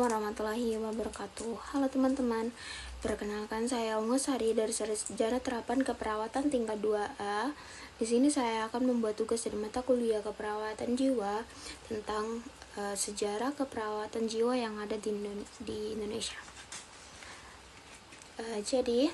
warahmatullahi wabarakatuh. Halo teman-teman, perkenalkan saya Ungu Sari dari Sarjana Terapan Keperawatan tingkat 2A. Di sini saya akan membuat tugas dari mata kuliah keperawatan jiwa tentang sejarah keperawatan jiwa yang ada di Indonesia. Jadi,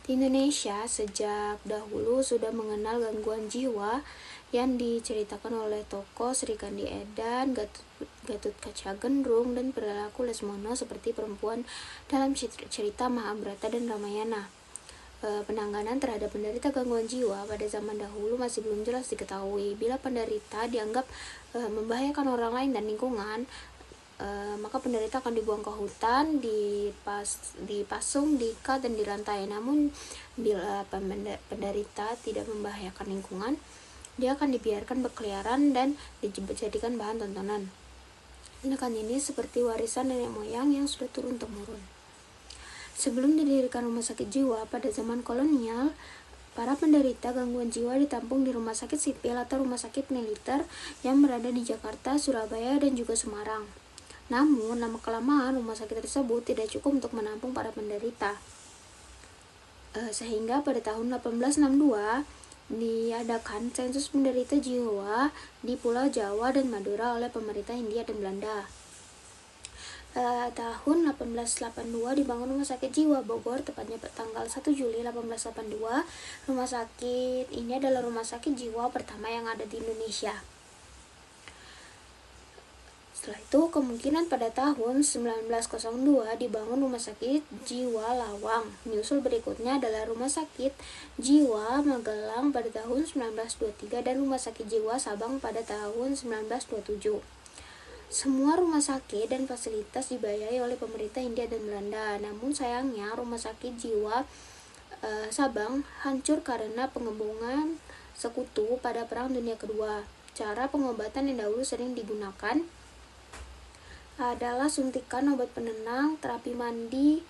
di Indonesia sejak dahulu sudah mengenal gangguan jiwa yang diceritakan oleh tokoh Sri Kandi Edan, Gatot Kaca Gendrung, dan perilaku Lesmono seperti perempuan dalam cerita Mahabharata dan Ramayana. Penanganan terhadap penderita gangguan jiwa pada zaman dahulu masih belum jelas diketahui. Bila penderita dianggap membahayakan orang lain dan lingkungan, maka penderita akan dibuang ke hutan, dipasung, diikat, dan dirantai. Namun bila penderita tidak membahayakan lingkungan, dia akan dibiarkan berkeliaran dan dijadikan bahan tontonan. Tindakan ini seperti warisan nenek moyang yang sudah turun-temurun. Sebelum didirikan rumah sakit jiwa pada zaman kolonial, para penderita gangguan jiwa ditampung di rumah sakit sipil atau rumah sakit militer yang berada di Jakarta, Surabaya, dan juga Semarang. Namun, lama-kelamaan rumah sakit tersebut tidak cukup untuk menampung para penderita. Sehingga pada tahun 1862 diadakan sensus penderita jiwa di Pulau Jawa dan Madura oleh pemerintah Hindia dan Belanda. Tahun 1882 dibangun Rumah Sakit Jiwa Bogor, tepatnya tanggal 1 Juli 1882. Rumah sakit ini adalah rumah sakit jiwa pertama yang ada di Indonesia. Setelah itu, kemungkinan pada tahun 1902 dibangun Rumah Sakit Jiwa Lawang. Menyusul berikutnya adalah Rumah Sakit Jiwa Magelang pada tahun 1923 dan Rumah Sakit Jiwa Sabang pada tahun 1927. Semua rumah sakit dan fasilitas dibiayai oleh pemerintah Hindia dan Belanda. Namun sayangnya Rumah Sakit Jiwa Sabang hancur karena penggabungan sekutu pada Perang Dunia Kedua. Cara pengobatan yang dahulu sering digunakan adalah suntikan obat penenang, terapi mandi,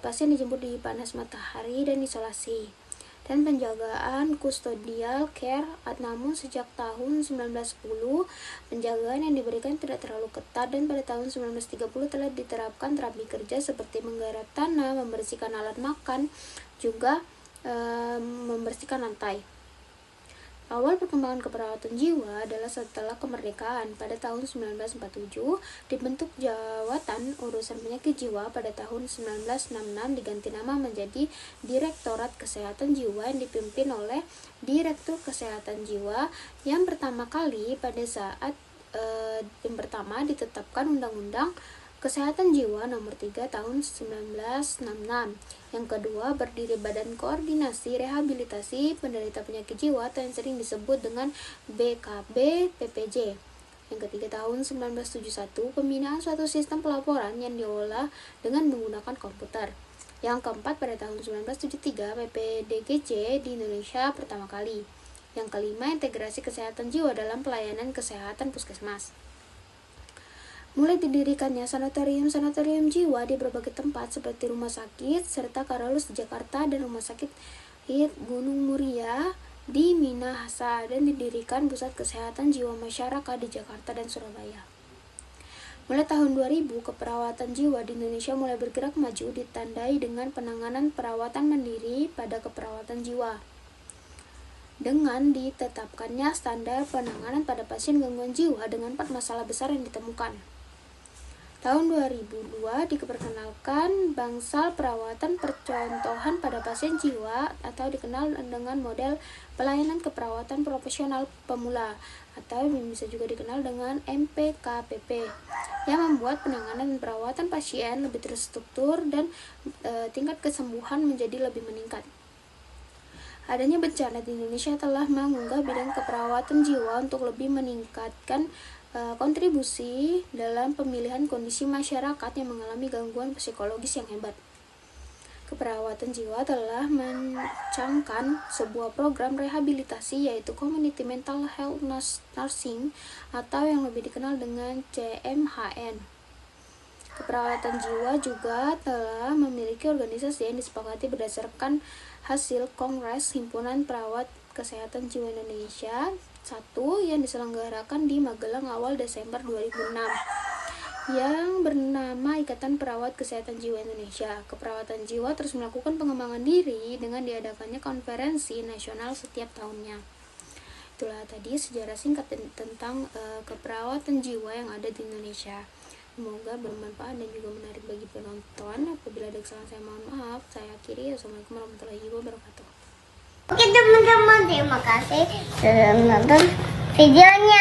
pasien dijemur di panas matahari, dan isolasi, dan penjagaan custodial care. Namun sejak tahun 1910, penjagaan yang diberikan tidak terlalu ketat, dan pada tahun 1930 telah diterapkan terapi kerja seperti menggarap tanah, membersihkan alat makan, juga membersihkan lantai. Awal perkembangan keperawatan jiwa adalah setelah kemerdekaan. Pada tahun 1947 dibentuk Jawatan Urusan Penyakit Jiwa. Pada tahun 1966 diganti nama menjadi Direktorat Kesehatan Jiwa yang dipimpin oleh Direktur Kesehatan Jiwa yang pertama kali pada saat yang pertama ditetapkan Undang-Undang Kesehatan Jiwa Nomor 3 Tahun 1966. Yang kedua, berdiri Badan Koordinasi Rehabilitasi Penderita Penyakit Jiwa atau yang sering disebut dengan BKB PPJ. Yang ketiga, tahun 1971, pembinaan suatu sistem pelaporan yang diolah dengan menggunakan komputer. Yang keempat, pada tahun 1973, PPDGJ di Indonesia pertama kali. Yang kelima, integrasi kesehatan jiwa dalam pelayanan kesehatan puskesmas. Mulai didirikannya sanatorium jiwa di berbagai tempat seperti rumah sakit serta Karolus di Jakarta dan rumah sakit Gunung Muria di Minahasa, dan didirikan pusat kesehatan jiwa masyarakat di Jakarta dan Surabaya. Mulai tahun 2000, keperawatan jiwa di Indonesia mulai bergerak maju, ditandai dengan penanganan perawatan mandiri pada keperawatan jiwa. Dengan ditetapkannya standar penanganan pada pasien gangguan jiwa dengan 4 masalah besar yang ditemukan. Tahun 2002 diperkenalkan bangsal perawatan percontohan pada pasien jiwa atau dikenal dengan model pelayanan keperawatan profesional pemula atau bisa juga dikenal dengan MPKPP yang membuat penanganan dan perawatan pasien lebih terstruktur dan tingkat kesembuhan menjadi lebih meningkat. Adanya bencana di Indonesia telah mengunggah bidang keperawatan jiwa untuk lebih meningkatkan kontribusi dalam pemilihan kondisi masyarakat yang mengalami gangguan psikologis yang hebat. Keperawatan jiwa telah mencangkan sebuah program rehabilitasi yaitu Community Mental Health Nursing atau yang lebih dikenal dengan CMHN. Keperawatan jiwa juga telah memiliki organisasi yang disepakati berdasarkan hasil Kongres Himpunan Perawat Kesehatan Jiwa Indonesia 1 yang diselenggarakan di Magelang awal Desember 2006. yang bernama Ikatan Perawat Kesehatan Jiwa Indonesia. Keperawatan jiwa terus melakukan pengembangan diri dengan diadakannya konferensi nasional setiap tahunnya. Itulah tadi sejarah singkat tentang keperawatan jiwa yang ada di Indonesia. Semoga bermanfaat dan juga menarik bagi penonton. Apabila ada kesalahan saya mohon maaf. Saya akhiri. Assalamualaikum warahmatullahi wabarakatuh. Oke teman-teman, terima kasih sudah menonton videonya.